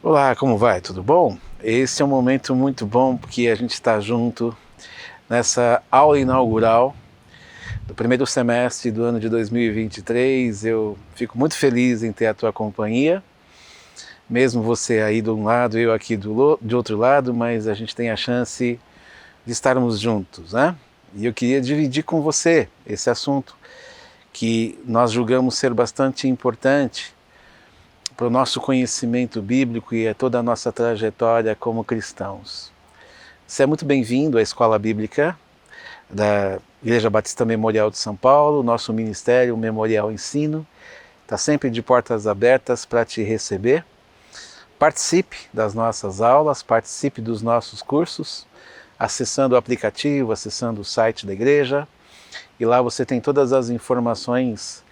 Olá, como vai? Tudo bom? Esse é um momento muito bom porque a gente está junto nessa aula inaugural do primeiro semestre do ano de 2023. Eu fico muito feliz em ter a tua companhia, mesmo você aí de um lado, eu aqui de outro lado, mas a gente tem a chance de estarmos juntos, né? E eu queria dividir com você esse assunto que nós julgamos ser bastante importante para o nosso conhecimento bíblico e a toda a nossa trajetória como cristãos. Você é muito bem-vindo à Escola Bíblica da Igreja Batista Memorial de São Paulo. Nosso ministério Memorial Ensino está sempre de portas abertas para te receber. Participe das nossas aulas, participe dos nossos cursos, acessando o aplicativo, acessando o site da igreja, e lá você tem todas as informações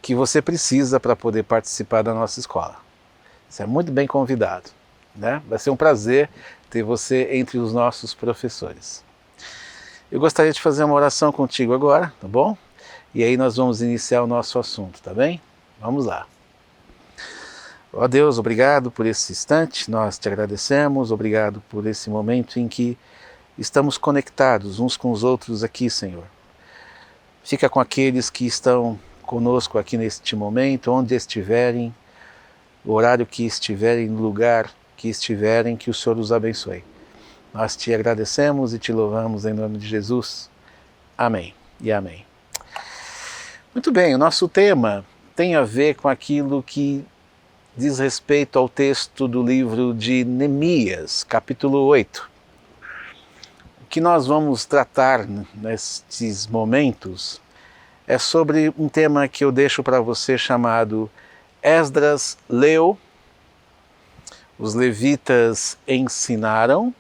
que você precisa para poder participar da nossa escola. Você é muito bem convidado, né? Vai ser um prazer ter você entre os nossos professores. Eu gostaria de fazer uma oração contigo agora, tá bom? E aí nós vamos iniciar o nosso assunto, tá bem? Vamos lá. Ó Deus, obrigado por esse instante, nós te agradecemos, obrigado por esse momento em que estamos conectados uns com os outros aqui, Senhor. Fica com aqueles que estão conosco aqui neste momento, onde estiverem, o horário que estiverem, no lugar que estiverem, que o Senhor os abençoe. Nós te agradecemos e te louvamos em nome de Jesus. Amém e amém. Muito bem, o nosso tema tem a ver com aquilo que diz respeito ao texto do livro de Neemias, capítulo 8. O que nós vamos tratar nestes momentos é sobre um tema que eu deixo para você chamado Esdras leu, os levitas ensinaram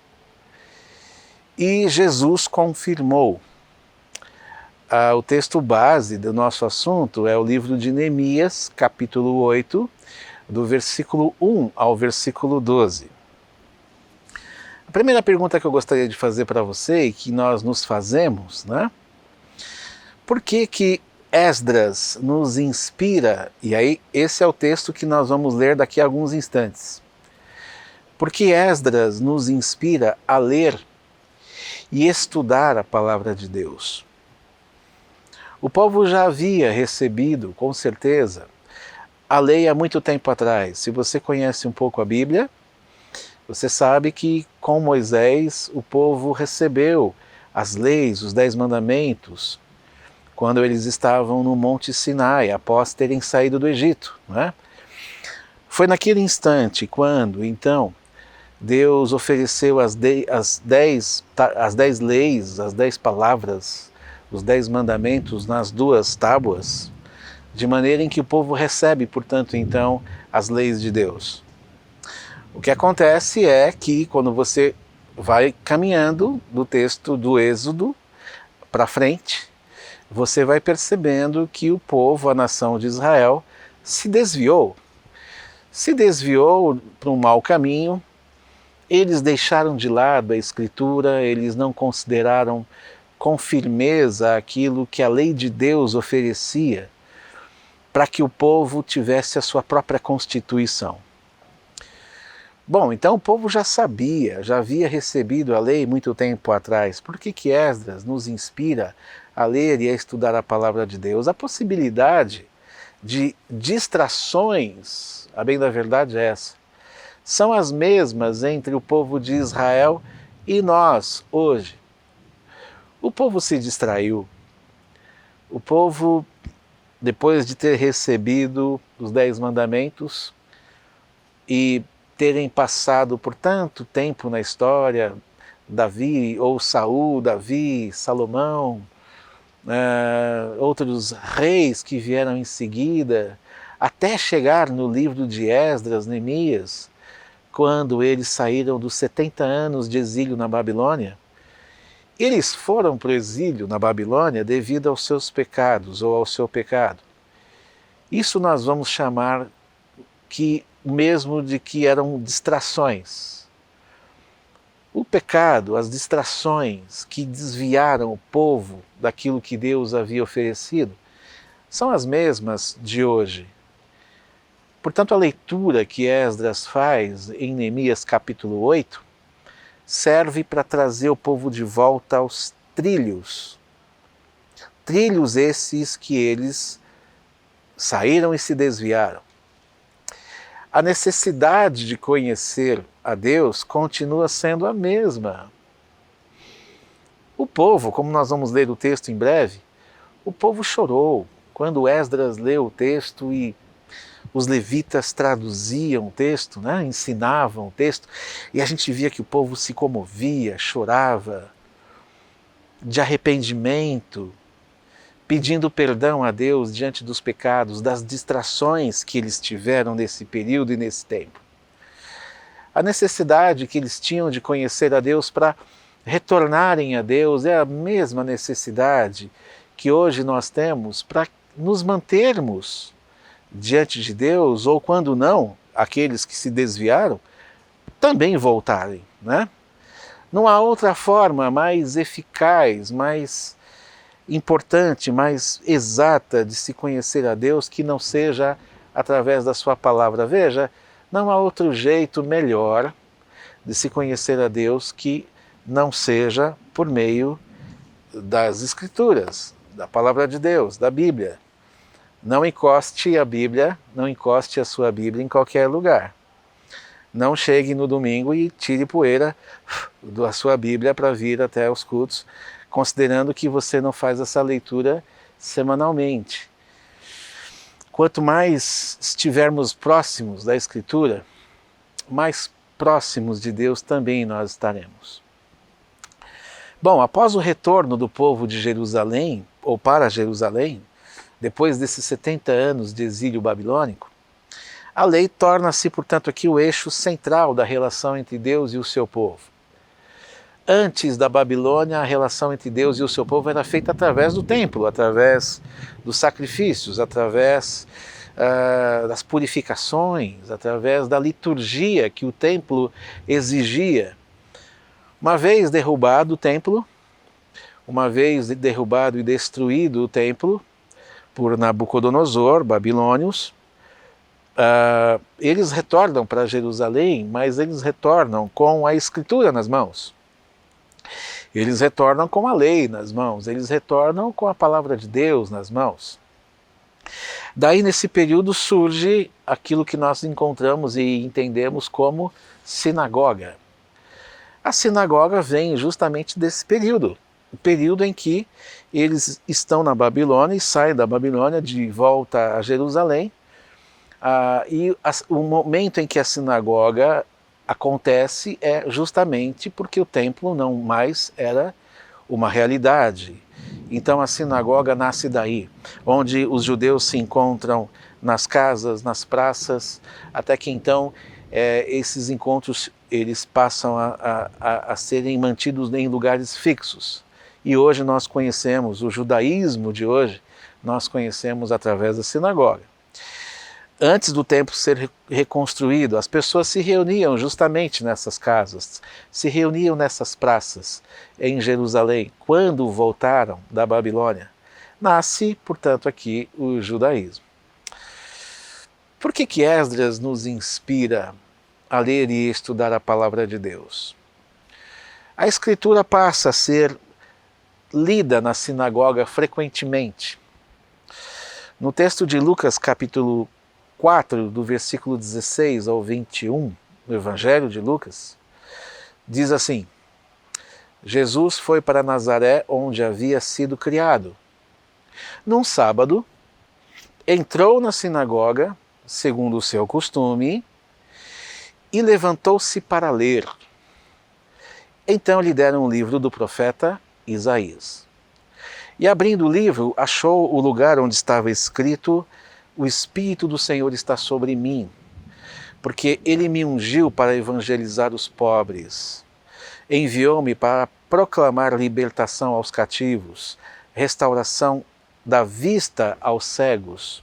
e Jesus confirmou. O texto base do nosso assunto é o livro de Neemias, capítulo 8, do versículo 1 ao versículo 12. A primeira pergunta que eu gostaria de fazer para você e que nós nos fazemos, né? Por que Esdras nos inspira? E aí esse é o texto que nós vamos ler daqui a alguns instantes. Por que Esdras nos inspira a ler e estudar a palavra de Deus? O povo já havia recebido, com certeza, a lei há muito tempo atrás. Se você conhece um pouco a Bíblia, você sabe que com Moisés o povo recebeu as leis, os 10 mandamentos, quando eles estavam no Monte Sinai, após terem saído do Egito, não é? Foi naquele instante quando, então, Deus ofereceu as 10 leis, as 10 palavras, os 10 mandamentos nas duas tábuas, de maneira em que o povo recebe, portanto, então, as leis de Deus. O que acontece é que quando você vai caminhando do texto do Êxodo para frente, você vai percebendo que o povo, a nação de Israel, se desviou para um mau caminho. Eles deixaram de lado a Escritura, eles não consideraram com firmeza aquilo que a lei de Deus oferecia para que o povo tivesse a sua própria constituição. Bom, então o povo já sabia, já havia recebido a lei muito tempo atrás. Por que Esdras nos inspira a ler e a estudar a palavra de Deus? A possibilidade de distrações, a bem da verdade é essa, são as mesmas entre o povo de Israel e nós hoje. O povo se distraiu. O povo, depois de ter recebido os 10 mandamentos e terem passado por tanto tempo na história, Davi ou Saul, Davi, Salomão, outros reis que vieram em seguida, até chegar no livro de Esdras, Neemias, quando eles saíram dos 70 anos de exílio na Babilônia. Eles foram para o exílio na Babilônia devido aos seus pecados ou ao seu pecado. Isso nós vamos chamar mesmo de que eram distrações. O pecado, as distrações que desviaram o povo daquilo que Deus havia oferecido, são as mesmas de hoje. Portanto, a leitura que Esdras faz em Neemias capítulo 8 serve para trazer o povo de volta aos trilhos. Trilhos esses que eles saíram e se desviaram. A necessidade de conhecer a Deus continua sendo a mesma. O povo, como nós vamos ler o texto em breve, o povo chorou quando Esdras leu o texto e os levitas traduziam o texto, né? Ensinavam o texto, e a gente via que o povo se comovia, chorava, de arrependimento, pedindo perdão a Deus diante dos pecados, das distrações que eles tiveram nesse período e nesse tempo. A necessidade que eles tinham de conhecer a Deus para retornarem a Deus é a mesma necessidade que hoje nós temos para nos mantermos diante de Deus, ou quando não, aqueles que se desviaram, também voltarem, né? Não há outra forma mais eficaz, mais importante, mais exata de se conhecer a Deus que não seja através da sua palavra. Veja, não há outro jeito melhor de se conhecer a Deus que não seja por meio das Escrituras, da palavra de Deus, da Bíblia. Não encoste a Bíblia, não encoste a sua Bíblia em qualquer lugar. Não chegue no domingo e tire poeira da sua Bíblia para vir até os cultos, considerando que você não faz essa leitura semanalmente. Quanto mais estivermos próximos da Escritura, mais próximos de Deus também nós estaremos. Bom, após o retorno do povo de Jerusalém, ou para Jerusalém, depois desses 70 anos de exílio babilônico, a lei torna-se, portanto, aqui o eixo central da relação entre Deus e o seu povo. Antes da Babilônia, a relação entre Deus e o seu povo era feita através do templo, através dos sacrifícios, através das purificações, através da liturgia que o templo exigia. Uma vez derrubado o templo, uma vez derrubado e destruído o templo por Nabucodonosor, babilônios, eles retornam para Jerusalém, mas eles retornam com a Escritura nas mãos. Eles retornam com a lei nas mãos, eles retornam com a palavra de Deus nas mãos. Daí, nesse período, surge aquilo que nós encontramos e entendemos como sinagoga. A sinagoga vem justamente desse período, o período em que eles estão na Babilônia e saem da Babilônia de volta a Jerusalém, o momento em que a sinagoga acontece é justamente porque o templo não mais era uma realidade. Então a sinagoga nasce daí, onde os judeus se encontram nas casas, nas praças, até que então esses encontros eles passam a serem mantidos em lugares fixos. E hoje nós conhecemos, o judaísmo de hoje, nós conhecemos através da sinagoga. Antes do templo ser reconstruído, as pessoas se reuniam justamente nessas casas, se reuniam nessas praças em Jerusalém, quando voltaram da Babilônia. Nasce, portanto, aqui o judaísmo. Por que Esdras nos inspira a ler e estudar a palavra de Deus? A Escritura passa a ser lida na sinagoga frequentemente. No texto de Lucas, capítulo 4, do versículo 16 ao 21, no Evangelho de Lucas, diz assim: Jesus foi para Nazaré, onde havia sido criado. Num sábado, entrou na sinagoga, segundo o seu costume, e levantou-se para ler. Então lhe deram um livro do profeta Isaías. E abrindo o livro, achou o lugar onde estava escrito: o Espírito do Senhor está sobre mim, porque Ele me ungiu para evangelizar os pobres. Enviou-me para proclamar libertação aos cativos, restauração da vista aos cegos,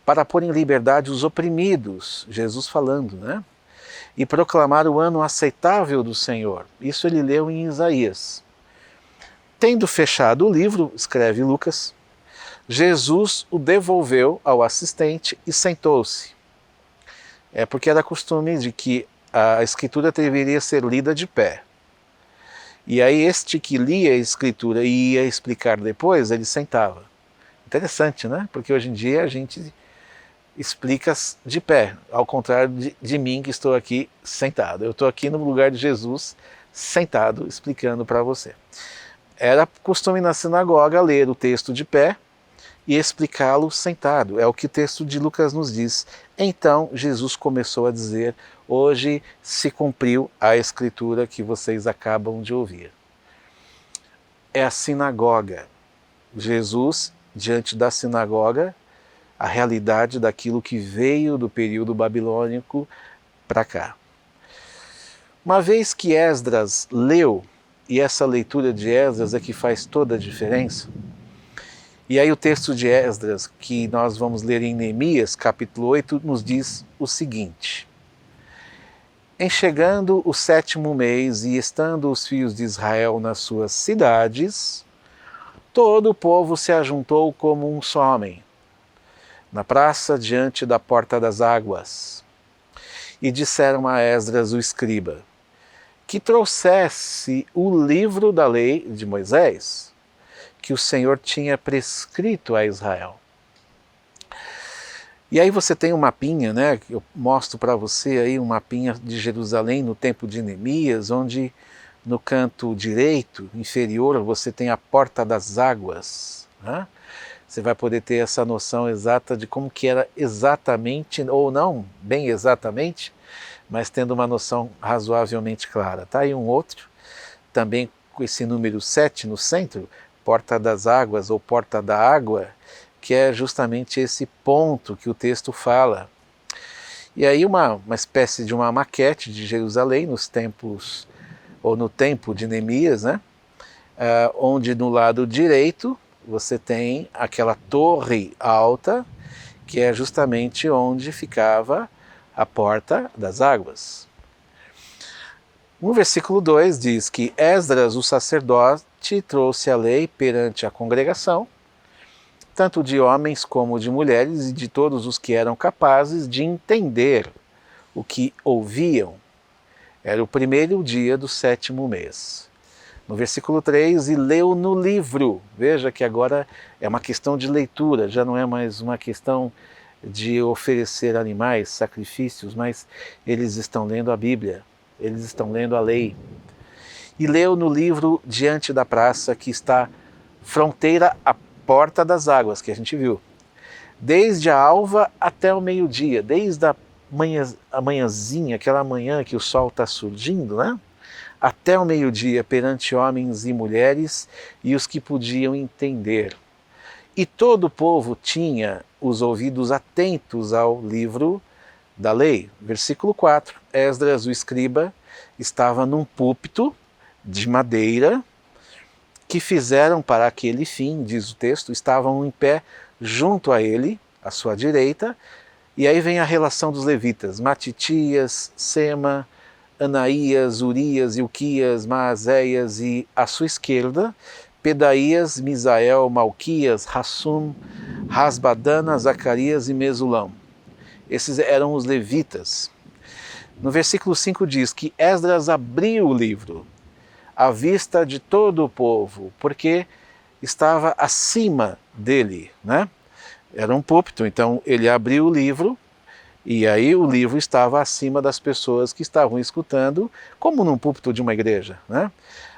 para pôr em liberdade os oprimidos, Jesus falando, né? E proclamar o ano aceitável do Senhor. Isso ele leu em Isaías. Tendo fechado o livro, escreve Lucas, Jesus o devolveu ao assistente e sentou-se. É porque era costume de que a escritura deveria ser lida de pé. E aí este que lia a escritura e ia explicar depois, ele sentava. Interessante, né? Porque hoje em dia a gente explica de pé, ao contrário de mim que estou aqui sentado. Eu estou aqui no lugar de Jesus, sentado, explicando para você. Era costume na sinagoga ler o texto de pé e explicá-lo sentado. É o que o texto de Lucas nos diz. Então Jesus começou a dizer: hoje se cumpriu a escritura que vocês acabam de ouvir. É a sinagoga. Jesus, diante da sinagoga, a realidade daquilo que veio do período babilônico para cá. Uma vez que Esdras leu, e essa leitura de Esdras é que faz toda a diferença, e aí o texto de Esdras, que nós vamos ler em Neemias, capítulo 8, nos diz o seguinte: em chegando o 7º mês e estando os filhos de Israel nas suas cidades, todo o povo se ajuntou como um só homem, na praça diante da porta das águas, e disseram a Esdras o escriba, que trouxesse o livro da lei de Moisés, que o Senhor tinha prescrito a Israel. E aí você tem um mapinha, né? Eu mostro para você aí um mapinha de Jerusalém no tempo de Neemias, onde no canto direito, inferior, você tem a porta das águas, né? Você vai poder ter essa noção exata de como que era exatamente, ou não bem exatamente, mas tendo uma noção razoavelmente clara. Tá aí um outro, também com esse número 7 no centro, porta das águas ou porta da água, que é justamente esse ponto que o texto fala. E aí uma espécie de uma maquete de Jerusalém nos tempos, ou no tempo de Neemias, né? Onde no lado direito você tem aquela torre alta, que é justamente onde ficava a porta das águas. No versículo 2 diz que Esdras, o sacerdote, trouxe a lei perante a congregação, tanto de homens como de mulheres e de todos os que eram capazes de entender o que ouviam. Era o primeiro dia do 7º mês. No versículo 3, e leu no livro. Veja que agora é uma questão de leitura, já não é mais uma questão de oferecer animais, sacrifícios, mas eles estão lendo a Bíblia, eles estão lendo a lei. E leu no livro diante da praça que está fronteira à porta das águas, que a gente viu. Desde a alva até o meio-dia, desde a manhãzinha, aquela manhã que o sol está surgindo, né? Até o meio-dia, perante homens e mulheres e os que podiam entender. E todo o povo tinha os ouvidos atentos ao livro da lei. Versículo 4, Esdras, o escriba, estava num púlpito de madeira que fizeram para aquele fim, diz o texto, estavam em pé junto a ele, à sua direita, e aí vem a relação dos levitas, Matitias, Sema, Anaías, Urias, Ilquias, Maazéias e à sua esquerda, Pedaías, Misael, Malquias, Hassum, Rasbadana, Zacarias e Mesulão. Esses eram os levitas. No versículo 5 diz que Esdras abriu o livro à vista de todo o povo, porque estava acima dele, né? Era um púlpito, então ele abriu o livro, e aí o livro estava acima das pessoas que estavam escutando, como num púlpito de uma igreja, né?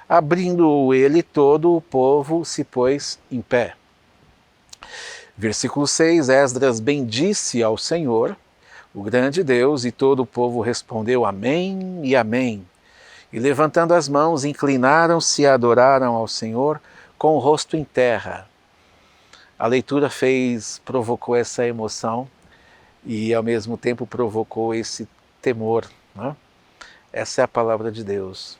Abrindo ele, todo o povo se pôs em pé. Versículo 6, Esdras bendisse ao Senhor, o grande Deus, e todo o povo respondeu amém e amém. E levantando as mãos, inclinaram-se e adoraram ao Senhor com o rosto em terra. A leitura provocou essa emoção, e ao mesmo tempo provocou esse temor, né? Essa é a palavra de Deus.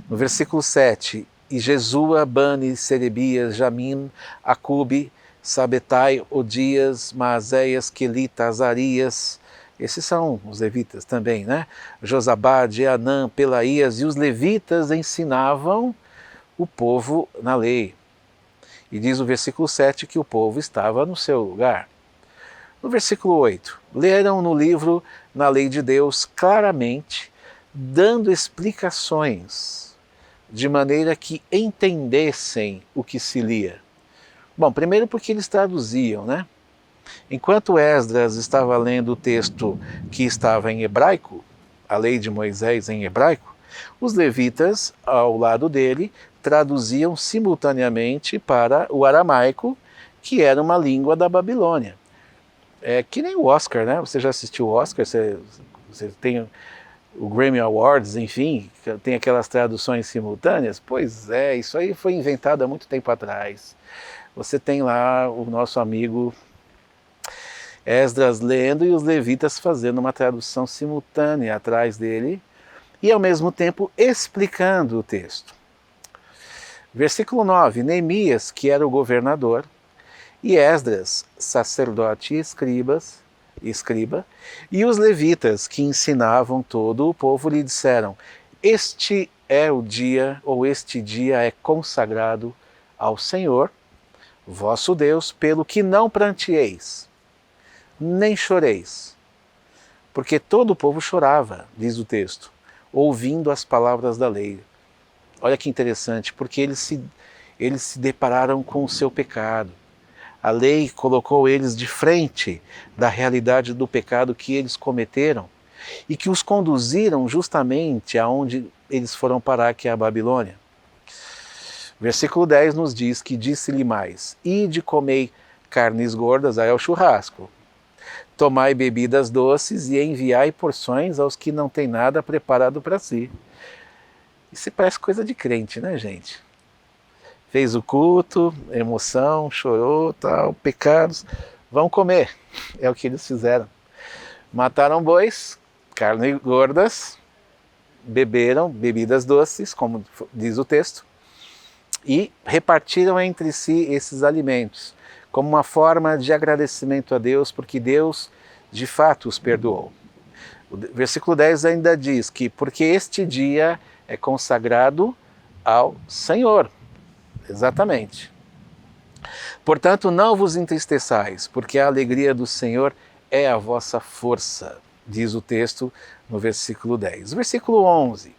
No versículo 7, e Jesua, Bani, Serebias, Jamim, Acube, Sabetai, Odias, Maazéias, Quelita, Azarias, esses são os levitas também, né? Josabade, Anã, Pelaías, e os levitas ensinavam o povo na lei. E diz o versículo 7 que o povo estava no seu lugar. No versículo 8, leram no livro, na lei de Deus, claramente, dando explicações, de maneira que entendessem o que se lia. Bom, primeiro porque eles traduziam, né? Enquanto Esdras estava lendo o texto que estava em hebraico, a lei de Moisés em hebraico, os levitas, ao lado dele, traduziam simultaneamente para o aramaico, que era uma língua da Babilônia. É que nem o Oscar, né? Você já assistiu o Oscar, você tem o Grammy Awards, enfim, tem aquelas traduções simultâneas? Pois é, isso aí foi inventado há muito tempo atrás. Você tem lá o nosso amigo Esdras lendo e os levitas fazendo uma tradução simultânea atrás dele e ao mesmo tempo explicando o texto. Versículo 9, Neemias, que era o governador, e Esdras, sacerdote e escriba, e os levitas que ensinavam todo o povo lhe disseram: este é o dia, ou este dia é consagrado ao Senhor, vosso Deus, pelo que não pranteeis, nem choreis. Porque todo o povo chorava, diz o texto, ouvindo as palavras da lei. Olha que interessante, porque eles se depararam com o seu pecado. A lei colocou eles de frente da realidade do pecado que eles cometeram e que os conduziram justamente aonde eles foram parar, que é a Babilônia. Versículo 10 nos diz que disse-lhe mais: ide comei carnes gordas, aí é o churrasco, tomai bebidas doces e enviai porções aos que não têm nada preparado para si. Isso parece coisa de crente, né, gente? Fez o culto, emoção, chorou, tal, pecados, vão comer. É o que eles fizeram. Mataram bois, carnes gordas, beberam bebidas doces, como diz o texto, e repartiram entre si esses alimentos, como uma forma de agradecimento a Deus, porque Deus de fato os perdoou. O versículo 10 ainda diz que porque este dia é consagrado ao Senhor. Exatamente. Portanto, não vos entristeçais, porque a alegria do Senhor é a vossa força, diz o texto no versículo 10. Versículo 11.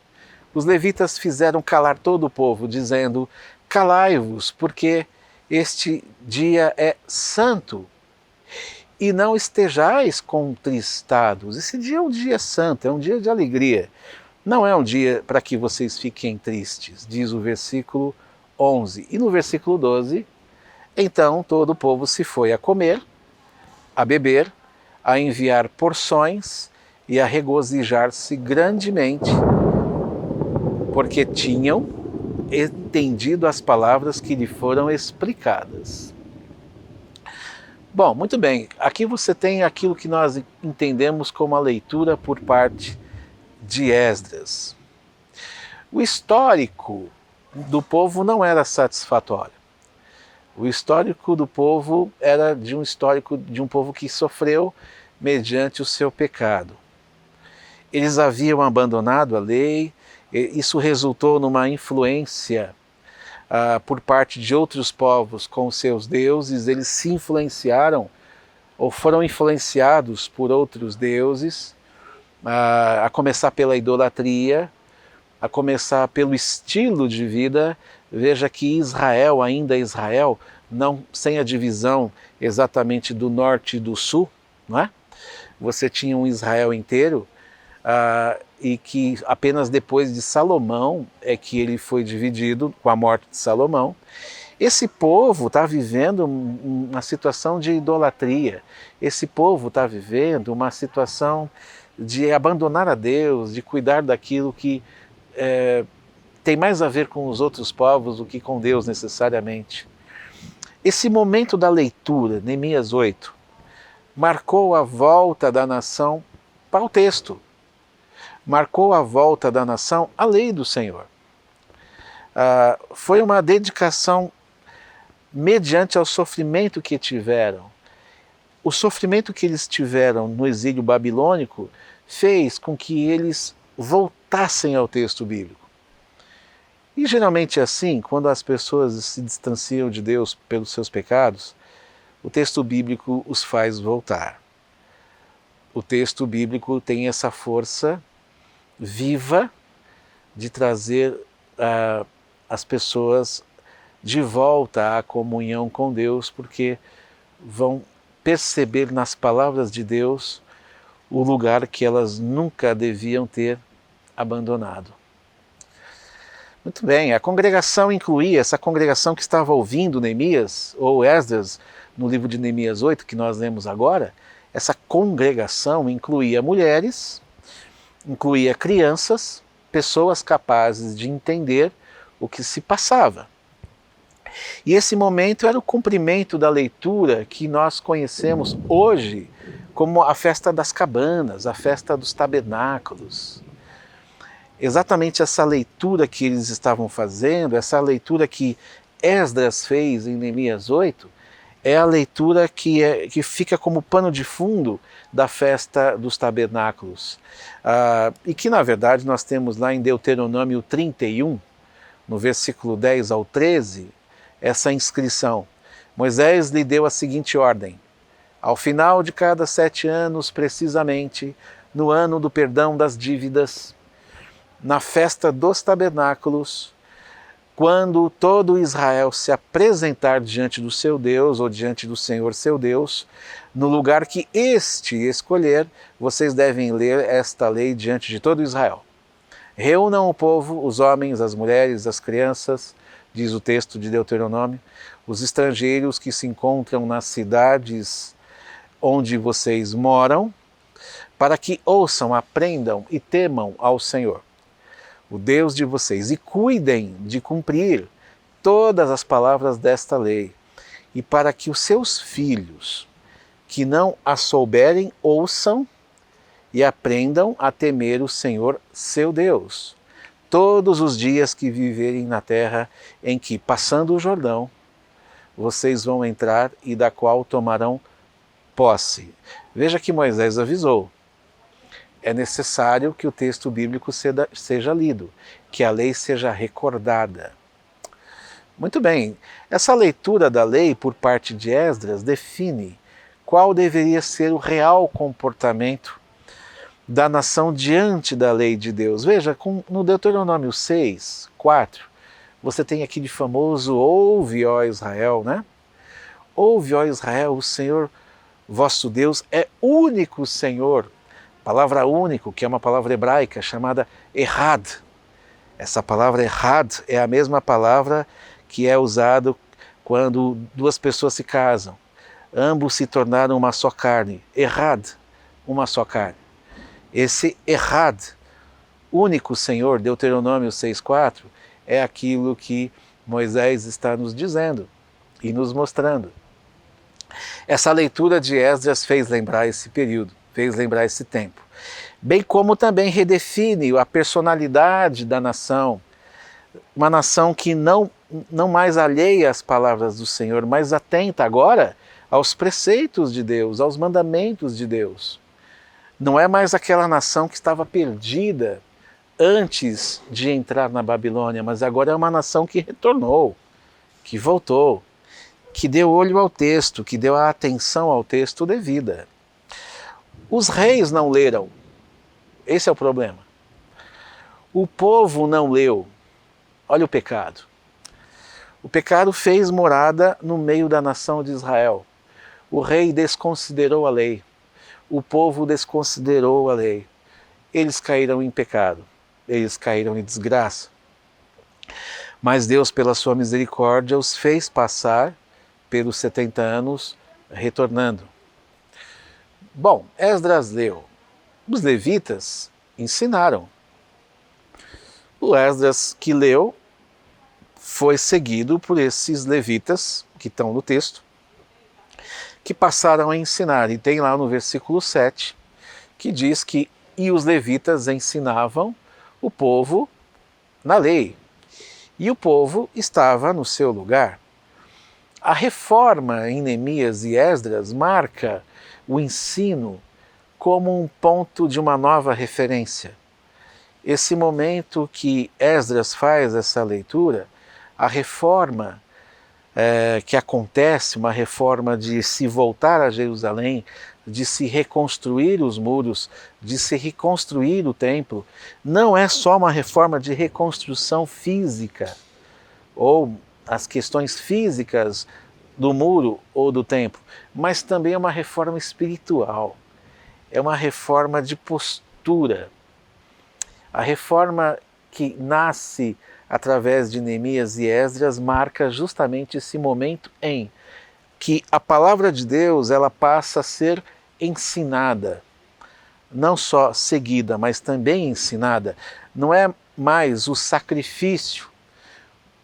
Os levitas fizeram calar todo o povo, dizendo: calai-vos, porque este dia é santo, e não estejais contristados. Esse dia é um dia santo, é um dia de alegria. Não é um dia para que vocês fiquem tristes, diz o versículo 11. E no versículo 12, então todo o povo se foi a comer, a beber, a enviar porções e a regozijar-se grandemente, porque tinham entendido as palavras que lhe foram explicadas. Bom, muito bem, aqui você tem aquilo que nós entendemos como a leitura por parte de Esdras. O histórico do povo não era satisfatório. O histórico do povo era de um histórico de um povo que sofreu mediante o seu pecado. Eles haviam abandonado a lei, isso resultou numa influência por parte de outros povos com os seus deuses, eles se influenciaram ou foram influenciados por outros deuses, a começar pela idolatria, a começar pelo estilo de vida. Veja que Israel, ainda Israel, não sem a divisão exatamente do norte e do sul, não é? Você tinha um Israel inteiro, e que apenas depois de Salomão é que ele foi dividido, com a morte de Salomão. Esse povo está vivendo uma situação de idolatria, esse povo está vivendo uma situação de abandonar a Deus, de cuidar daquilo que tem mais a ver com os outros povos do que com Deus necessariamente. Esse momento da leitura, Neemias 8, marcou a volta da nação para o texto, marcou a volta da nação à lei do Senhor. Foi uma dedicação mediante ao sofrimento que tiveram. O sofrimento que eles tiveram no exílio babilônico fez com que eles voltassem ao texto bíblico. E geralmente é assim, quando as pessoas se distanciam de Deus pelos seus pecados, o texto bíblico os faz voltar. O texto bíblico tem essa força viva de trazer as pessoas de volta à comunhão com Deus, porque vão perceber nas palavras de Deus o lugar que elas nunca deviam ter abandonado. Muito bem, a congregação incluía, essa congregação que estava ouvindo Neemias, ou Esdras, no livro de Neemias 8, que nós lemos agora, essa congregação incluía mulheres, incluía crianças, pessoas capazes de entender o que se passava. E esse momento era o cumprimento da leitura que nós conhecemos hoje como a festa das cabanas, a festa dos tabernáculos. Exatamente essa leitura que eles estavam fazendo, essa leitura que Esdras fez em Neemias 8, é a leitura que fica como pano de fundo da festa dos tabernáculos. E que, na verdade, nós temos lá em Deuteronômio 31, no versículo 10 ao 13, essa inscrição. Moisés lhe deu a seguinte ordem: ao final de cada 7 anos, precisamente, no ano do perdão das dívidas, na festa dos tabernáculos, quando todo Israel se apresentar diante do seu Deus, ou diante do Senhor seu Deus, no lugar que este escolher, vocês devem ler esta lei diante de todo Israel. Reúnam o povo, os homens, as mulheres, as crianças, diz o texto de Deuteronômio, os estrangeiros que se encontram nas cidades onde vocês moram, para que ouçam, aprendam e temam ao Senhor, o Deus de vocês, e cuidem de cumprir todas as palavras desta lei, e para que os seus filhos, que não a souberem, ouçam e aprendam a temer o Senhor seu Deus, todos os dias que viverem na terra em que, passando o Jordão, vocês vão entrar e da qual tomarão posse. Veja que Moisés avisou. É necessário que o texto bíblico seja lido, que a lei seja recordada. Muito bem, essa leitura da lei por parte de Esdras define qual deveria ser o real comportamento da nação diante da lei de Deus. Veja, no Deuteronômio 6, 4, você tem aquele famoso ouve, ó Israel, né? Ouve, ó Israel, o Senhor vosso Deus é único Senhor. Palavra único, que é uma palavra hebraica chamada Ehad. Essa palavra Ehad é a mesma palavra que é usada quando duas pessoas se casam. Ambos se tornaram uma só carne. Ehad, uma só carne. Esse Ehad, único Senhor, Deuteronômio 6,4, é aquilo que Moisés está nos dizendo e nos mostrando. Essa leitura de Esdras fez lembrar esse período, fez lembrar esse tempo. Bem como também redefine a personalidade da nação, uma nação que não mais alheia às palavras do Senhor, mas atenta agora aos preceitos de Deus, aos mandamentos de Deus. Não é mais aquela nação que estava perdida antes de entrar na Babilônia, mas agora é uma nação que retornou, que voltou, que deu olho ao texto, que deu a atenção ao texto devida. Os reis não leram, esse é o problema. O povo não leu, olha o pecado. O pecado fez morada no meio da nação de Israel. O rei desconsiderou a lei, o povo desconsiderou a lei. Eles caíram em pecado, eles caíram em desgraça. Mas Deus, pela sua misericórdia, os fez passar pelos 70 anos retornando. Bom, Esdras leu. Os levitas ensinaram. O Esdras que leu foi seguido por esses levitas que estão no texto, que passaram a ensinar. E tem lá no versículo 7, que diz que e os levitas ensinavam o povo na lei. E o povo estava no seu lugar. A reforma em Neemias e Esdras marca o ensino como um ponto de uma nova referência. Esse momento que Esdras faz essa leitura, a reforma que acontece, uma reforma de se voltar a Jerusalém, de se reconstruir os muros, de se reconstruir o templo, não é só uma reforma de reconstrução física, ou as questões físicas do muro ou do templo, mas também é uma reforma espiritual, é uma reforma de postura. A reforma que nasce através de Neemias e Esdras marca justamente esse momento em que a palavra de Deus ela passa a ser ensinada, não só seguida, mas também ensinada. Não é mais o sacrifício,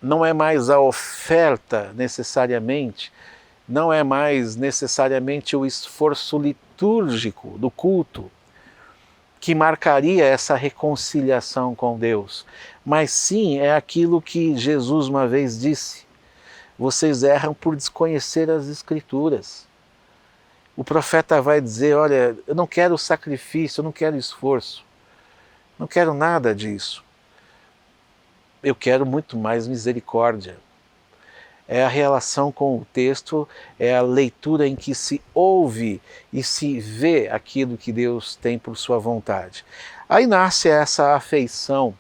não é mais a oferta necessariamente, não é mais necessariamente o esforço litúrgico do culto que marcaria essa reconciliação com Deus, mas sim é aquilo que Jesus uma vez disse: vocês erram por desconhecer as Escrituras. O profeta vai dizer: olha, eu não quero sacrifício, eu não quero esforço, não quero nada disso. Eu quero muito mais misericórdia. É a relação com o texto, é a leitura em que se ouve e se vê aquilo que Deus tem por sua vontade. Aí nasce essa afeição,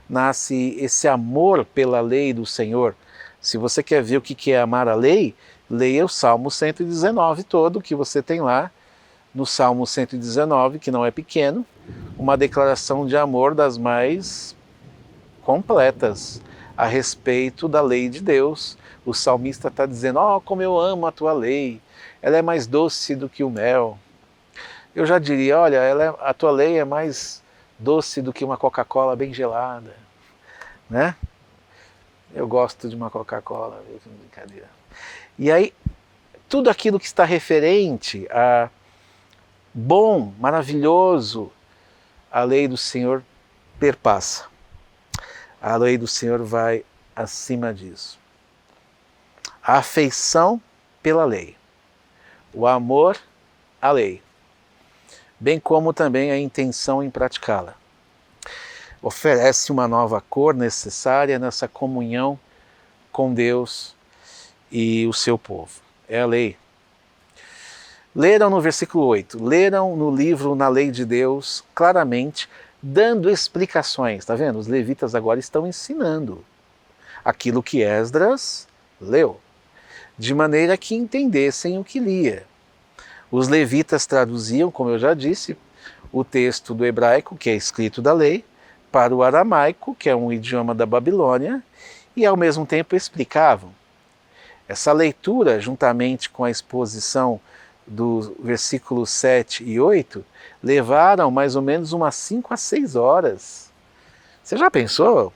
nasce esse amor pela lei do Senhor. Se você quer ver o que é amar a lei, leia o Salmo 119 todo, que você tem lá, no Salmo 119, que não é pequeno, uma declaração de amor das mais completas a respeito da lei de Deus. O salmista está dizendo: oh, como eu amo a tua lei, ela é mais doce do que o mel. Eu já diria: olha, a tua lei é mais doce do que uma Coca-Cola bem gelada, né? Eu gosto de uma Coca-Cola, brincadeira. E aí, tudo aquilo que está referente a bom, maravilhoso, a lei do Senhor perpassa. A lei do Senhor vai acima disso. A afeição pela lei, o amor à lei, bem como também a intenção em praticá-la. Oferece uma nova cor necessária nessa comunhão com Deus e o seu povo. É a lei. Leram no versículo 8, leram no livro Na Lei de Deus, claramente, dando explicações. Está vendo? Os levitas agora estão ensinando aquilo que Esdras leu, de maneira que entendessem o que lia. Os levitas traduziam, como eu já disse, o texto do hebraico, que é escrito da lei, para o aramaico, que é um idioma da Babilônia, e ao mesmo tempo explicavam. Essa leitura, juntamente com a exposição dos versículos 7 e 8, levaram mais ou menos umas 5 a 6 horas. Você já pensou?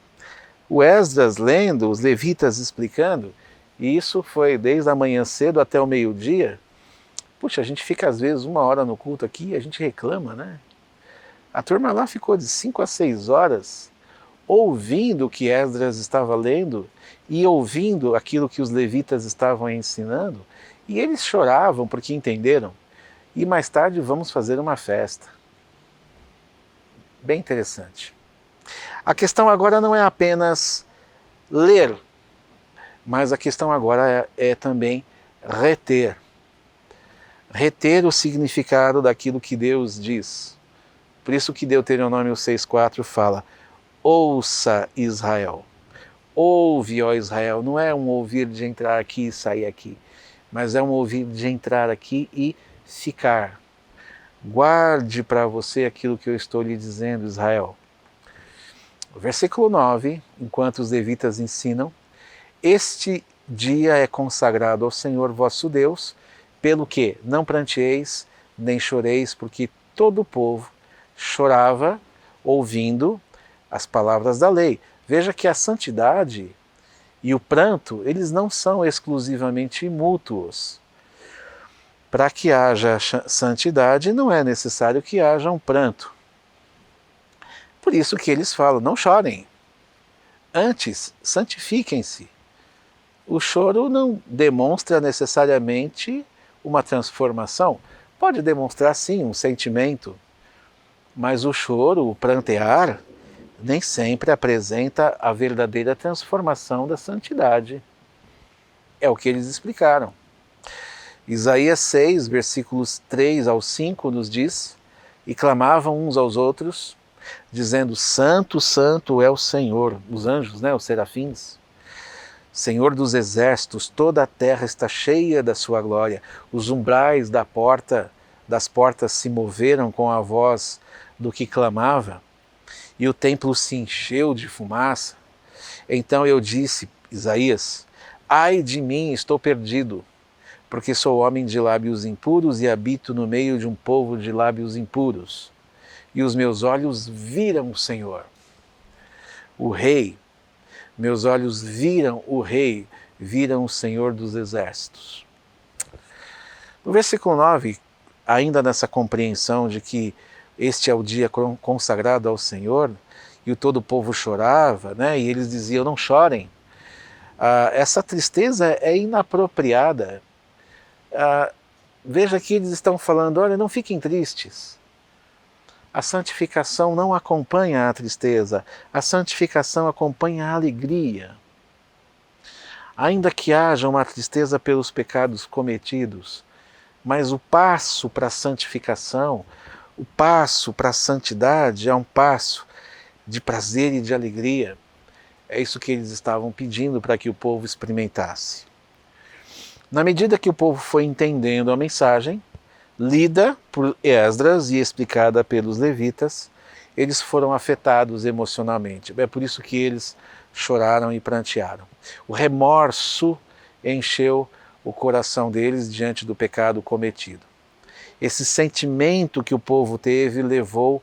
O Esdras lendo, os levitas explicando, e isso foi desde a manhã cedo até o meio-dia. Puxa, a gente fica às vezes 1 hora no culto aqui e a gente reclama, né? A turma lá ficou de 5 a 6 horas ouvindo o que Esdras estava lendo e ouvindo aquilo que os levitas estavam ensinando, e eles choravam porque entenderam. E mais tarde vamos fazer uma festa. Bem interessante. A questão agora não é apenas ler, mas a questão agora é também reter. Reter o significado daquilo que Deus diz. Por isso que Deuteronômio 6,4 fala: ouça Israel, ouve, ó Israel. Não é um ouvir de entrar aqui e sair aqui, mas é um ouvir de entrar aqui e ficar. Guarde para você aquilo que eu estou lhe dizendo, Israel. Versículo 9, enquanto os levitas ensinam: este dia é consagrado ao Senhor vosso Deus, pelo que não pranteeis, nem choreis, porque todo o povo chorava ouvindo as palavras da lei. Veja que a santidade e o pranto, eles não são exclusivamente mútuos. Para que haja santidade, não é necessário que haja um pranto. Por isso que eles falam: não chorem, antes santifiquem-se. O choro não demonstra necessariamente uma transformação. Pode demonstrar sim um sentimento, mas o choro, o prantear, nem sempre apresenta a verdadeira transformação da santidade. É o que eles explicaram. Isaías 6, versículos 3 ao 5 nos diz: e clamavam uns aos outros, dizendo: Santo, Santo é o Senhor, os anjos, né, os serafins, Senhor dos exércitos, toda a terra está cheia da sua glória. Os umbrais das portas se moveram com a voz do que clamava, e o templo se encheu de fumaça. Então eu disse, Isaías: ai de mim, estou perdido, porque sou homem de lábios impuros e habito no meio de um povo de lábios impuros. E os meus olhos viram o Senhor, o Rei. Meus olhos viram o Rei, viram o Senhor dos exércitos. No versículo 9, ainda nessa compreensão de que este é o dia consagrado ao Senhor, e o todo o povo chorava, né? E eles diziam: não chorem. Essa tristeza é inapropriada. Veja que eles estão falando: olha, não fiquem tristes. A santificação não acompanha a tristeza, a santificação acompanha a alegria. Ainda que haja uma tristeza pelos pecados cometidos, mas o passo para a santificação, o passo para a santidade é um passo de prazer e de alegria. É isso que eles estavam pedindo para que o povo experimentasse. Na medida que o povo foi entendendo a mensagem, lida por Esdras e explicada pelos levitas, eles foram afetados emocionalmente. É por isso que eles choraram e prantearam. O remorso encheu o coração deles diante do pecado cometido. Esse sentimento que o povo teve levou,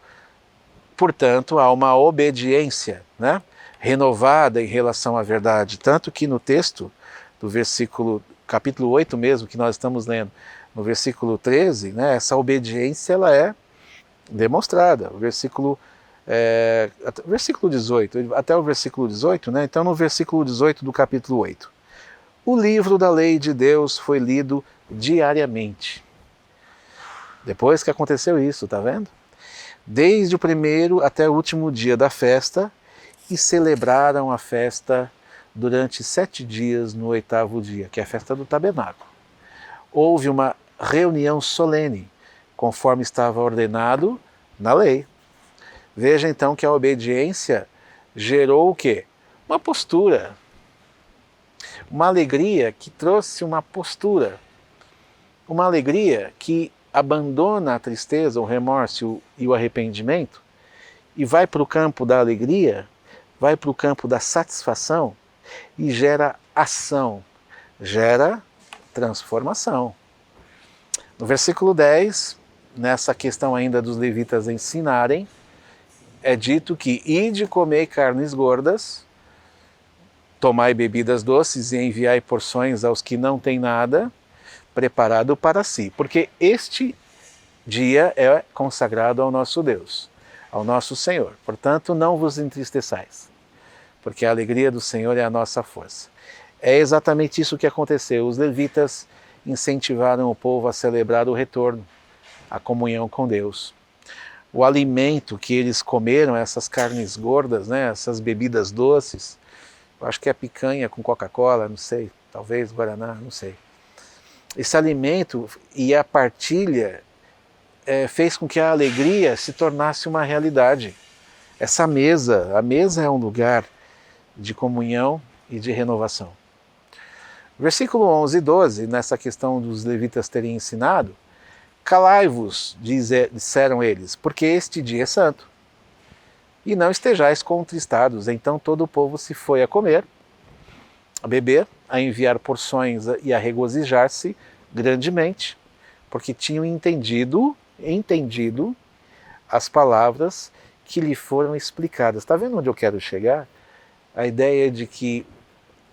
portanto, a uma obediência, né, renovada em relação à verdade. Tanto que no texto do capítulo 8 mesmo, que nós estamos lendo, no versículo 13, né, essa obediência ela é demonstrada. O versículo 18, até o versículo 18, né, então no versículo 18 do capítulo 8. O livro da lei de Deus foi lido diariamente. Depois que aconteceu isso, tá vendo? Desde o primeiro até o último dia da festa, e celebraram a festa durante 7 dias no 8º dia, que é a festa do tabernáculo. Houve uma reunião solene, conforme estava ordenado na lei. Veja então que a obediência gerou o quê? Uma postura. Uma alegria que trouxe uma postura. Uma alegria que abandona a tristeza, o remorso e o arrependimento e vai para o campo da alegria, vai para o campo da satisfação e gera ação, gera transformação. No versículo 10, nessa questão ainda dos levitas ensinarem, é dito que: ide comer carnes gordas, tomai bebidas doces e enviai porções aos que não têm nada preparado para si. Porque este dia é consagrado ao nosso Deus, ao nosso Senhor. Portanto, não vos entristeçais, porque a alegria do Senhor é a nossa força. É exatamente isso que aconteceu. Os levitas incentivaram o povo a celebrar o retorno, a comunhão com Deus. O alimento que eles comeram, essas carnes gordas, né, essas bebidas doces, eu acho que é picanha com Coca-Cola, não sei, talvez Guaraná, não sei. Esse alimento e a partilha fez com que a alegria se tornasse uma realidade. Essa mesa, a mesa é um lugar de comunhão e de renovação. Versículo 11 e 12, nessa questão dos levitas terem ensinado: calai-vos, disseram eles, porque este dia é santo, e não estejais contristados. Então todo o povo se foi a comer, a beber, a enviar porções e a regozijar-se grandemente, porque tinham entendido as palavras que lhe foram explicadas. Está vendo onde eu quero chegar? A ideia de que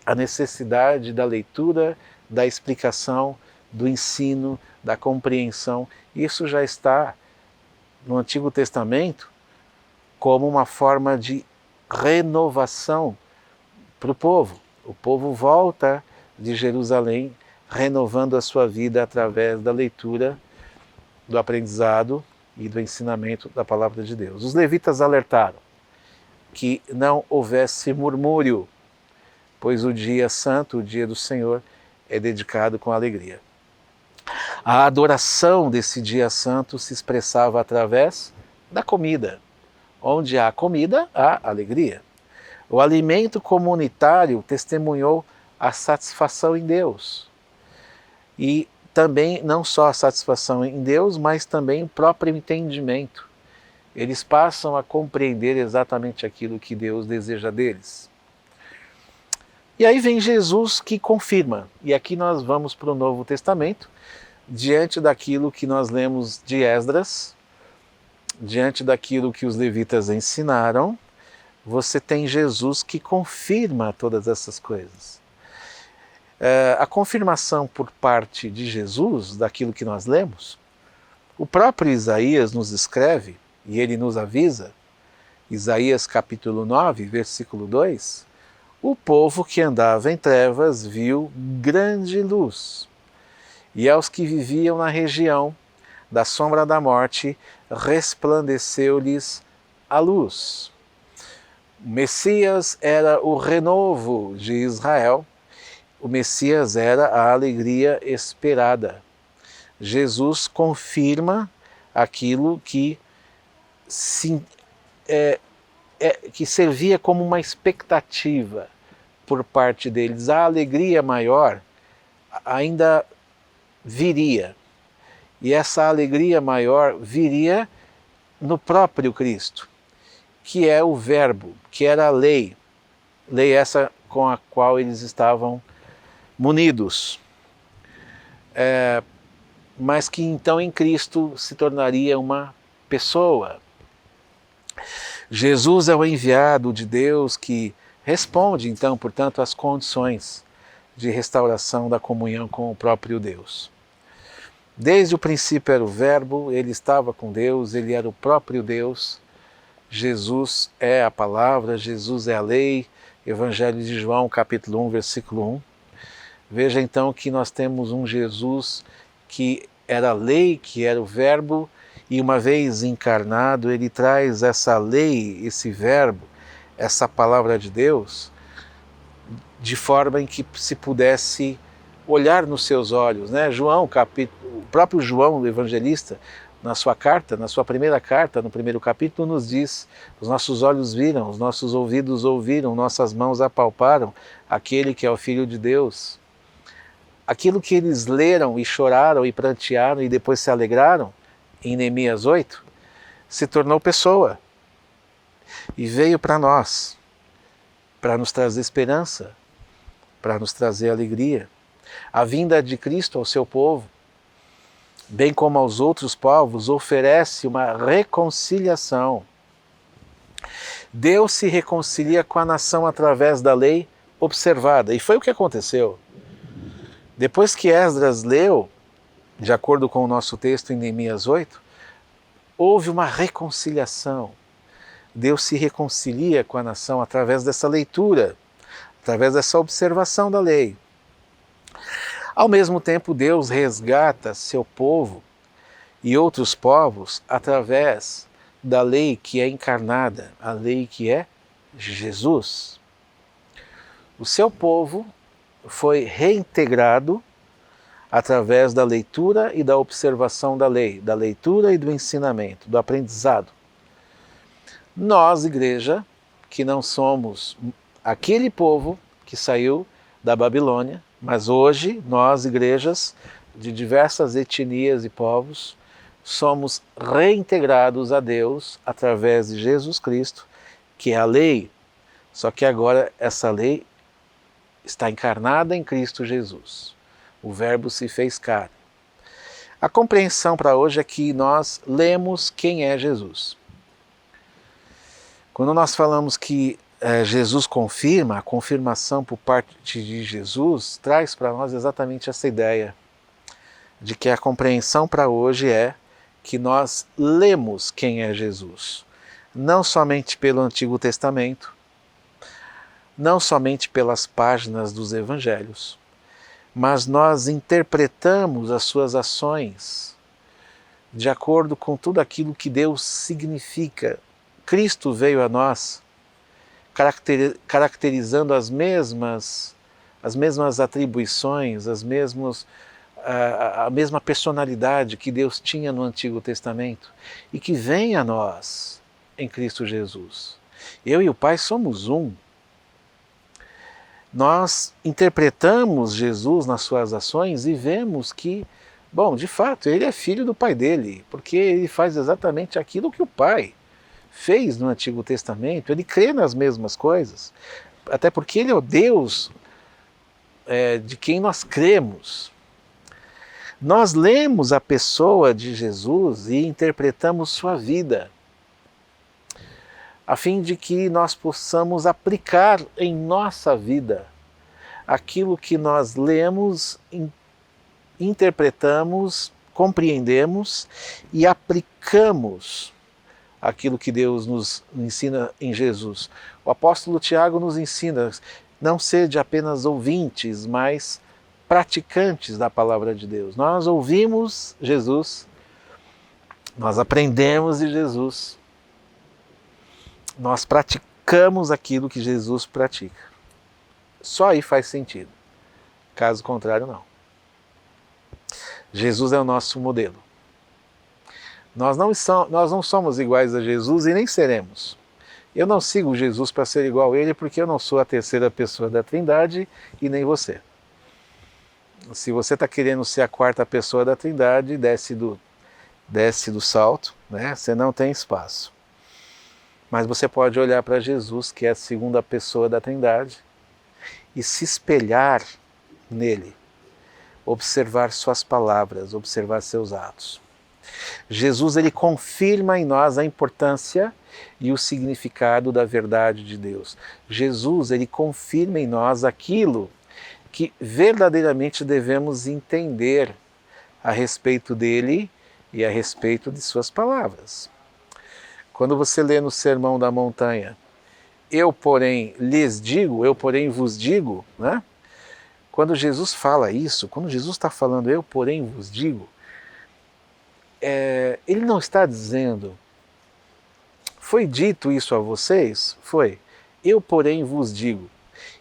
a necessidade da leitura, da explicação, do ensino, da compreensão, isso já está no Antigo Testamento como uma forma de renovação para o povo. O povo volta de Jerusalém renovando a sua vida através da leitura, do aprendizado e do ensinamento da palavra de Deus. Os levitas alertaram que não houvesse murmúrio, pois o dia santo, o dia do Senhor, é dedicado com alegria. A adoração desse dia santo se expressava através da comida. Onde há comida, há alegria. O alimento comunitário testemunhou a satisfação em Deus. E também não só a satisfação em Deus, mas também o próprio entendimento. Eles passam a compreender exatamente aquilo que Deus deseja deles. E aí vem Jesus que confirma. E aqui nós vamos para o Novo Testamento, diante daquilo que nós lemos de Esdras, diante daquilo que os levitas ensinaram, você tem Jesus que confirma todas essas coisas. A confirmação por parte de Jesus, daquilo que nós lemos, o próprio Isaías nos escreve, e ele nos avisa, Isaías capítulo 9, versículo 2, o povo que andava em trevas viu grande luz, e aos que viviam na região da sombra da morte, resplandeceu-lhes a luz. O Messias era o renovo de Israel, o Messias era a alegria esperada. Jesus confirma aquilo que que servia como uma expectativa por parte deles. A alegria maior ainda viria. E essa alegria maior viria no próprio Cristo, que é o Verbo, que era a lei essa com a qual eles estavam munidos, mas que então em Cristo se tornaria uma pessoa. Jesus é o enviado de Deus que responde então, portanto, às condições de restauração da comunhão com o próprio Deus. Desde o princípio era o Verbo, ele estava com Deus, ele era o próprio Deus. Jesus é a palavra, Jesus é a lei. Evangelho de João, capítulo 1, versículo 1. Veja então que nós temos um Jesus que era a lei, que era o Verbo, e uma vez encarnado, ele traz essa lei, esse Verbo, essa palavra de Deus, de forma em que se pudesse olhar nos seus olhos, né? O próprio João, o evangelista, na sua carta, na sua primeira carta, no primeiro capítulo, nos diz: os nossos olhos viram, os nossos ouvidos ouviram, nossas mãos apalparam aquele que é o Filho de Deus. Aquilo que eles leram e choraram e prantearam e depois se alegraram, em Neemias 8, se tornou pessoa e veio para nós, para nos trazer esperança, para nos trazer alegria. A vinda de Cristo ao seu povo, bem como aos outros povos, oferece uma reconciliação. Deus se reconcilia com a nação através da lei observada, e foi o que aconteceu. Depois que Esdras leu, de acordo com o nosso texto em Neemias 8, houve uma reconciliação. Deus se reconcilia com a nação através dessa leitura, através dessa observação da lei. Ao mesmo tempo, Deus resgata seu povo e outros povos através da lei que é encarnada, a lei que é Jesus. O seu povo foi reintegrado através da leitura e da observação da lei, da leitura e do ensinamento, do aprendizado. Nós, igreja, que não somos aquele povo que saiu da Babilônia, mas hoje nós, igrejas de diversas etnias e povos, somos reintegrados a Deus através de Jesus Cristo, que é a lei, só que agora essa lei está encarnada em Cristo Jesus. O Verbo se fez carne. A compreensão para hoje é que nós lemos quem é Jesus. Quando nós falamos que Jesus confirma, a confirmação por parte de Jesus traz para nós exatamente essa ideia de que a compreensão para hoje é que nós lemos quem é Jesus. Não somente pelo Antigo Testamento, não somente pelas páginas dos Evangelhos, mas nós interpretamos as suas ações de acordo com tudo aquilo que Deus significa. Cristo veio a nós caracterizando as mesmas as mesmas atribuições, a mesma personalidade que Deus tinha no Antigo Testamento e que vem a nós em Cristo Jesus. Eu e o Pai somos um. Nós interpretamos Jesus nas suas ações e vemos que, bom, de fato, ele é filho do Pai dele, porque ele faz exatamente aquilo que o Pai fez no Antigo Testamento, ele crê nas mesmas coisas, até porque ele é o Deus de quem nós cremos. Nós lemos a pessoa de Jesus e interpretamos sua vida, a fim de que nós possamos aplicar em nossa vida aquilo que nós lemos, interpretamos, compreendemos e aplicamos aquilo que Deus nos ensina em Jesus. O apóstolo Tiago nos ensina não ser de apenas ouvintes, mas praticantes da palavra de Deus. Nós ouvimos Jesus, nós aprendemos de Jesus, nós praticamos aquilo que Jesus pratica. Só aí faz sentido. Caso contrário, não. Jesus é o nosso modelo. Nós não somos iguais a Jesus e nem seremos. Eu não sigo Jesus para ser igual a ele porque eu não sou a terceira pessoa da Trindade e nem você. Se você está querendo ser a quarta pessoa da Trindade, desce do salto, né? Você não tem espaço. Mas você pode olhar para Jesus, que é a segunda pessoa da Trindade, e se espelhar nele, observar suas palavras, observar seus atos. Jesus, ele confirma em nós a importância e o significado da verdade de Deus. Jesus, ele confirma em nós aquilo que verdadeiramente devemos entender a respeito dele e a respeito de suas palavras. Quando você lê no Sermão da Montanha, eu porém lhes digo, eu porém vos digo, né? Quando Jesus fala isso, quando Jesus está falando eu porém vos digo, ele não está dizendo, foi dito isso a vocês? Foi. Eu porém vos digo.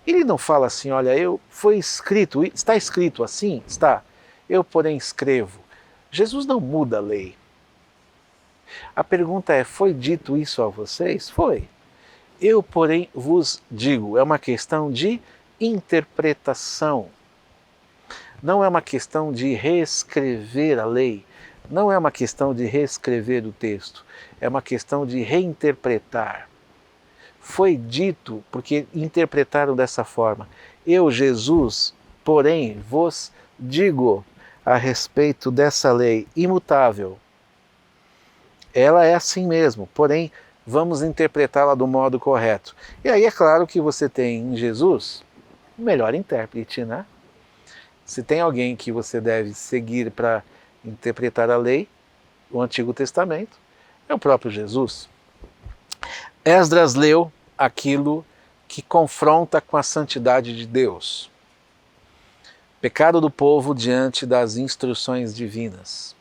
Ele não fala assim, olha, foi escrito, está escrito assim? Está. Eu porém escrevo. Jesus não muda a lei. A pergunta é, foi dito isso a vocês? Foi. Eu porém vos digo. É uma questão de interpretação. Não é uma questão de reescrever a lei. Não é uma questão de reescrever o texto. É uma questão de reinterpretar. Foi dito, porque interpretaram dessa forma. Eu, Jesus, porém, vos digo a respeito dessa lei imutável. Ela é assim mesmo, porém, vamos interpretá-la do modo correto. E aí é claro que você tem em Jesus o melhor intérprete, né? Se tem alguém que você deve seguir para interpretar a lei, o Antigo Testamento, é o próprio Jesus. Esdras leu aquilo que confronta com a santidade de Deus. Pecado do povo diante das instruções divinas.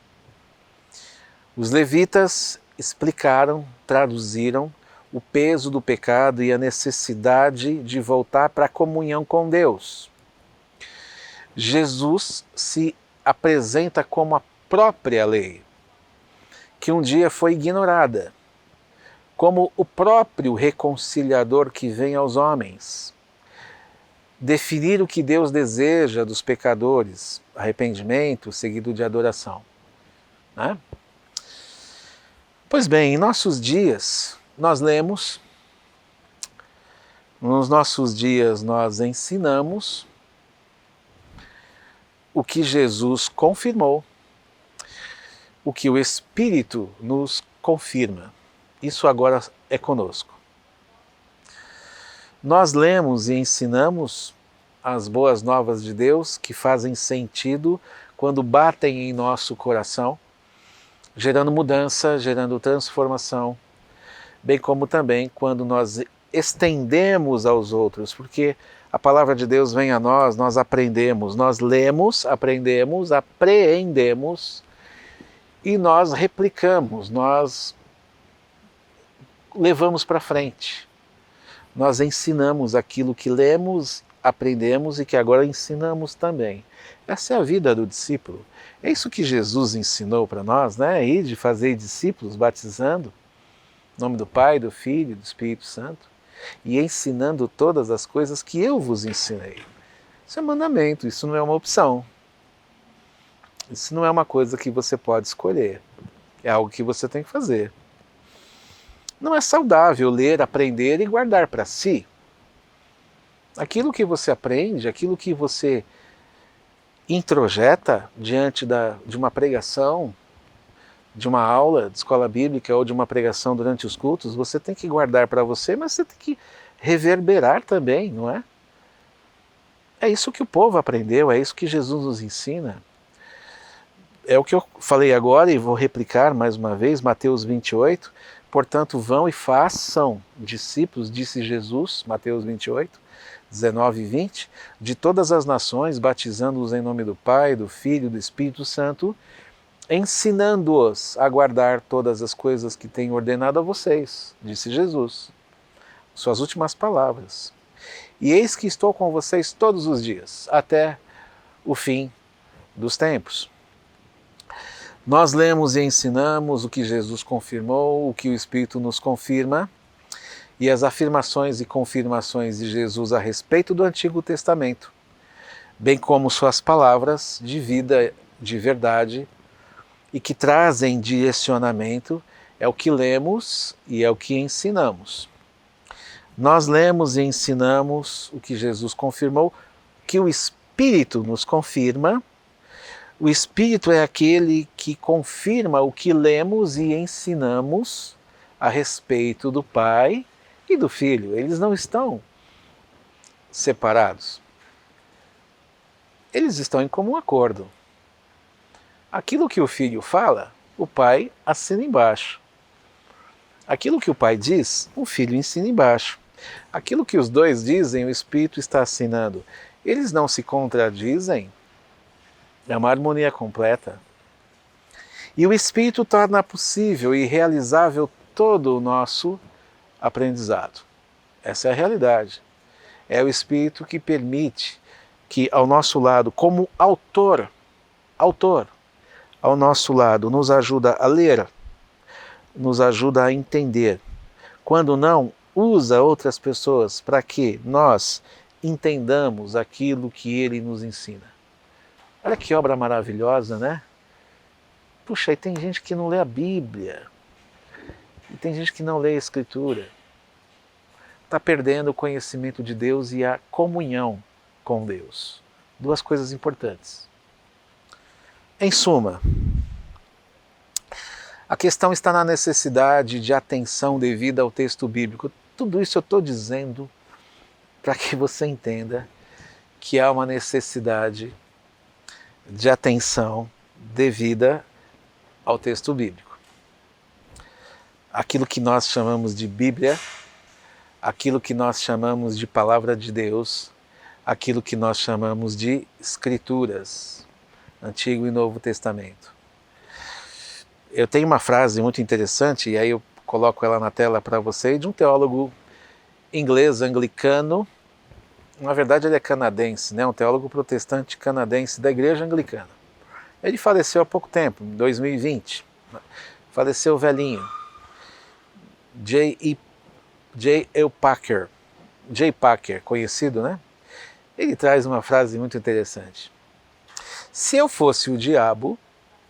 Os levitas explicaram, traduziram o peso do pecado e a necessidade de voltar para a comunhão com Deus. Jesus se apresenta como a própria lei, que um dia foi ignorada, como o próprio reconciliador que vem aos homens, definir o que Deus deseja dos pecadores, arrependimento seguido de adoração. Né? Pois bem, em nossos dias nós lemos, nos nossos dias nós ensinamos o que Jesus confirmou, o que o Espírito nos confirma. Isso agora é conosco. Nós lemos e ensinamos as boas novas de Deus que fazem sentido quando batem em nosso coração, gerando mudança, gerando transformação, bem como também quando nós estendemos aos outros, porque a palavra de Deus vem a nós aprendemos, nós lemos, aprendemos, apreendemos e nós replicamos, nós levamos para frente. Nós ensinamos aquilo que lemos, aprendemos e que agora ensinamos também. Essa é a vida do discípulo. É isso que Jesus ensinou para nós, né? Ir de fazer discípulos, batizando, em nome do Pai, do Filho e do Espírito Santo, e ensinando todas as coisas que eu vos ensinei. Isso é mandamento, isso não é uma opção. Isso não é uma coisa que você pode escolher. É algo que você tem que fazer. Não é saudável ler, aprender e guardar para si. Aquilo que você aprende, aquilo que você introjeta diante de uma pregação, de uma aula de escola bíblica ou de uma pregação durante os cultos, você tem que guardar para você, mas você tem que reverberar também, não é? É isso que o povo aprendeu, é isso que Jesus nos ensina. É o que eu falei agora e vou replicar mais uma vez, Mateus 28. Portanto, vão e façam discípulos, disse Jesus, Mateus 28, 19 e 20, de todas as nações, batizando-os em nome do Pai, do Filho e do Espírito Santo, ensinando-os a guardar todas as coisas que tenho ordenado a vocês, disse Jesus. Suas últimas palavras. E eis que estou com vocês todos os dias, até o fim dos tempos. Nós lemos e ensinamos o que Jesus confirmou, o que o Espírito nos confirma, e as afirmações e confirmações de Jesus a respeito do Antigo Testamento, bem como suas palavras de vida, de verdade, e que trazem direcionamento, é o que lemos e é o que ensinamos. Nós lemos e ensinamos o que Jesus confirmou, que o Espírito nos confirma. O Espírito é aquele que confirma o que lemos e ensinamos a respeito do Pai e do Filho. Eles não estão separados. Eles estão em comum acordo. Aquilo que o Filho fala, o Pai assina embaixo. Aquilo que o Pai diz, o Filho ensina embaixo. Aquilo que os dois dizem, o Espírito está assinando. Eles não se contradizem. É uma harmonia completa. E o Espírito torna possível e realizável todo o nosso aprendizado. Essa é a realidade. É o Espírito que permite que ao nosso lado, como autor, ao nosso lado, nos ajuda a ler, nos ajuda a entender. Quando não, usa outras pessoas para que nós entendamos aquilo que ele nos ensina. Olha que obra maravilhosa, né? Puxa, e tem gente que não lê a Bíblia. E tem gente que não lê a Escritura. Está perdendo o conhecimento de Deus e a comunhão com Deus. Duas coisas importantes. Em suma, a questão está na necessidade de atenção devida ao texto bíblico. Tudo isso eu estou dizendo para que você entenda que há uma necessidade de atenção devida ao texto bíblico. Aquilo que nós chamamos de Bíblia, aquilo que nós chamamos de Palavra de Deus, aquilo que nós chamamos de Escrituras, Antigo e Novo Testamento. Eu tenho uma frase muito interessante, e aí eu coloco ela na tela para você, de um teólogo inglês, anglicano. Na verdade ele é canadense, né? Um teólogo protestante canadense da igreja anglicana. Ele faleceu há pouco tempo, em 2020. Faleceu velhinho. J. Packer, conhecido, né? Ele traz uma frase muito interessante. Se eu fosse o diabo,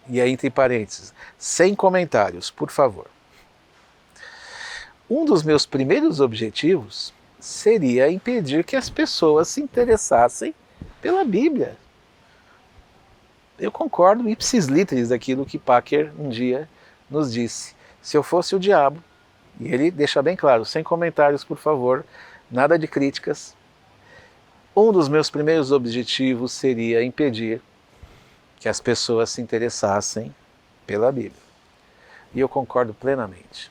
e aí entre parênteses, sem comentários, por favor. Um dos meus primeiros objetivos seria impedir que as pessoas se interessassem pela Bíblia. Eu concordo ipsis literis daquilo que Packer um dia nos disse. Se eu fosse o diabo, e ele deixa bem claro, sem comentários, por favor, nada de críticas, um dos meus primeiros objetivos seria impedir que as pessoas se interessassem pela Bíblia. E eu concordo plenamente.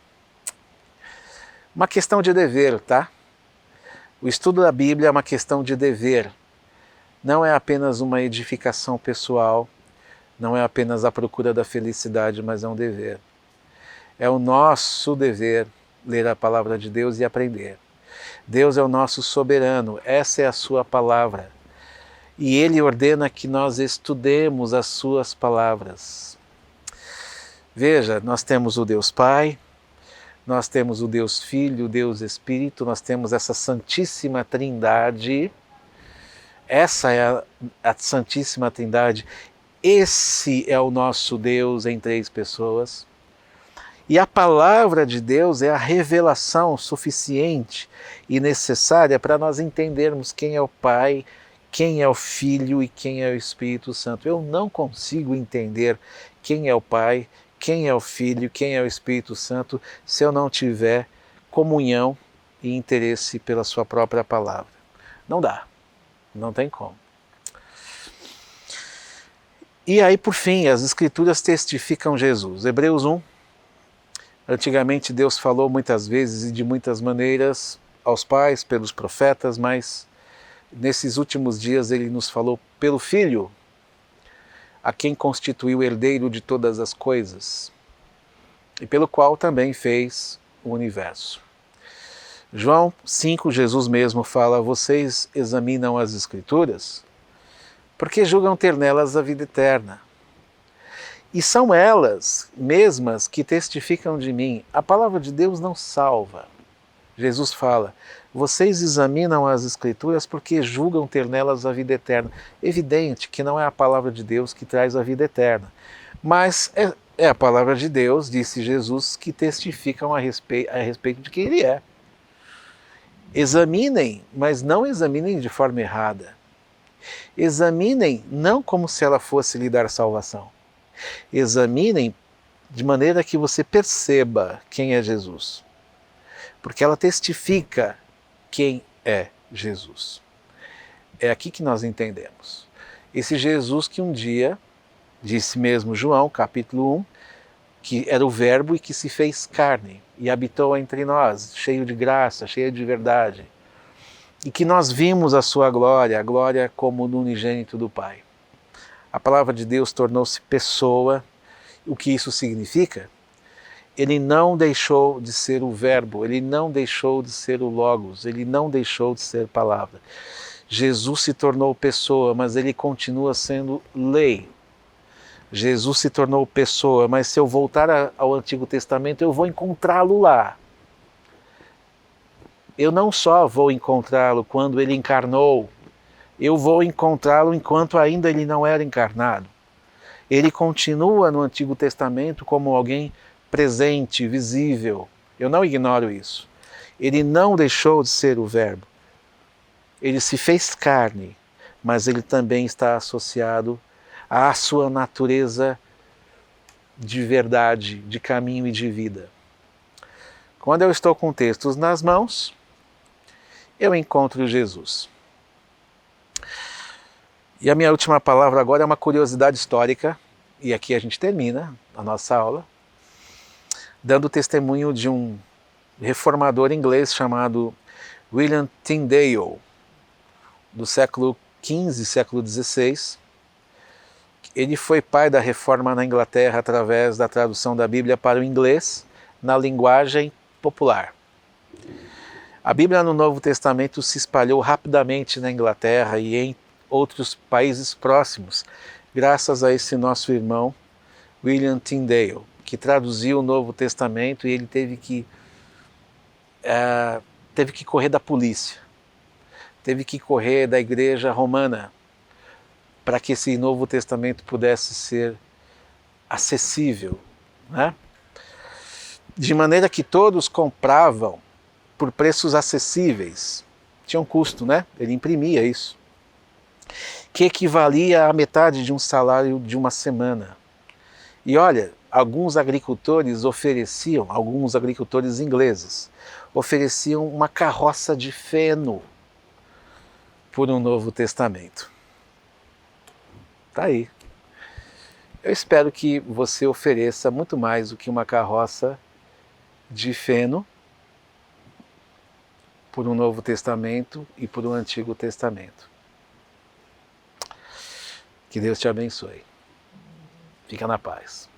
Uma questão de dever, tá? O estudo da Bíblia é uma questão de dever. Não é apenas uma edificação pessoal, não é apenas a procura da felicidade, mas é um dever. É o nosso dever ler a palavra de Deus e aprender. Deus é o nosso soberano, essa é a sua palavra. E Ele ordena que nós estudemos as suas palavras. Veja, nós temos o Deus Pai, nós temos o Deus Filho, o Deus Espírito, nós temos essa Santíssima Trindade. Essa é a Santíssima Trindade. Esse é o nosso Deus em três pessoas. E a palavra de Deus é a revelação suficiente e necessária para nós entendermos quem é o Pai, quem é o Filho e quem é o Espírito Santo. Eu não consigo entender quem é o Pai, quem é o Filho, quem é o Espírito Santo, se eu não tiver comunhão e interesse pela sua própria palavra. Não dá, não tem como. E aí, por fim, as Escrituras testificam Jesus. Hebreus 1. Antigamente Deus falou muitas vezes e de muitas maneiras aos pais, pelos profetas, mas nesses últimos dias Ele nos falou pelo Filho, a quem constituiu herdeiro de todas as coisas e pelo qual também fez o universo. João 5, Jesus mesmo fala: vocês examinam as Escrituras porque julgam ter nelas a vida eterna. E são elas mesmas que testificam de mim. A palavra de Deus não salva. Jesus fala: vocês examinam as Escrituras porque julgam ter nelas a vida eterna. Evidente que não é a palavra de Deus que traz a vida eterna, mas é a palavra de Deus, disse Jesus, que testificam a respeito de quem Ele é. Examinem, mas não examinem de forma errada. Examinem não como se ela fosse lhe dar salvação. Examinem de maneira que você perceba quem é Jesus, porque ela testifica quem é Jesus. É aqui que nós entendemos. Esse Jesus que um dia, disse mesmo João, capítulo 1, que era o Verbo e que se fez carne e habitou entre nós, cheio de graça, cheio de verdade, e que nós vimos a sua glória, a glória como do unigênito do Pai. A palavra de Deus tornou-se pessoa. O que isso significa? Ele não deixou de ser o Verbo, ele não deixou de ser o Logos, ele não deixou de ser palavra. Jesus se tornou pessoa, mas ele continua sendo lei. Jesus se tornou pessoa, mas se eu voltar ao Antigo Testamento, eu vou encontrá-lo lá. Eu não só vou encontrá-lo quando ele encarnou, eu vou encontrá-lo enquanto ainda ele não era encarnado. Ele continua no Antigo Testamento como alguém presente, visível. Eu não ignoro isso. Ele não deixou de ser o Verbo. Ele se fez carne, mas ele também está associado à sua natureza de verdade, de caminho e de vida. Quando eu estou com textos nas mãos, eu encontro Jesus. E a minha última palavra agora é uma curiosidade histórica, e aqui a gente termina a nossa aula, dando testemunho de um reformador inglês chamado William Tyndale, do século XV, século XVI. Ele foi pai da reforma na Inglaterra através da tradução da Bíblia para o inglês na linguagem popular. A Bíblia no Novo Testamento se espalhou rapidamente na Inglaterra e em outros países próximos, graças a esse nosso irmão William Tyndale, que traduziu o Novo Testamento, e ele teve que correr da polícia, teve que correr da igreja romana, para que esse Novo Testamento pudesse ser acessível, né? De maneira que todos compravam por preços acessíveis. Tinha um custo, né? Ele imprimia isso, que equivalia à metade de um salário de uma semana. E olha, alguns agricultores ingleses, ofereciam uma carroça de feno por um Novo Testamento. Tá aí. Eu espero que você ofereça muito mais do que uma carroça de feno por um Novo Testamento e por um Antigo Testamento. Que Deus te abençoe. Fica na paz.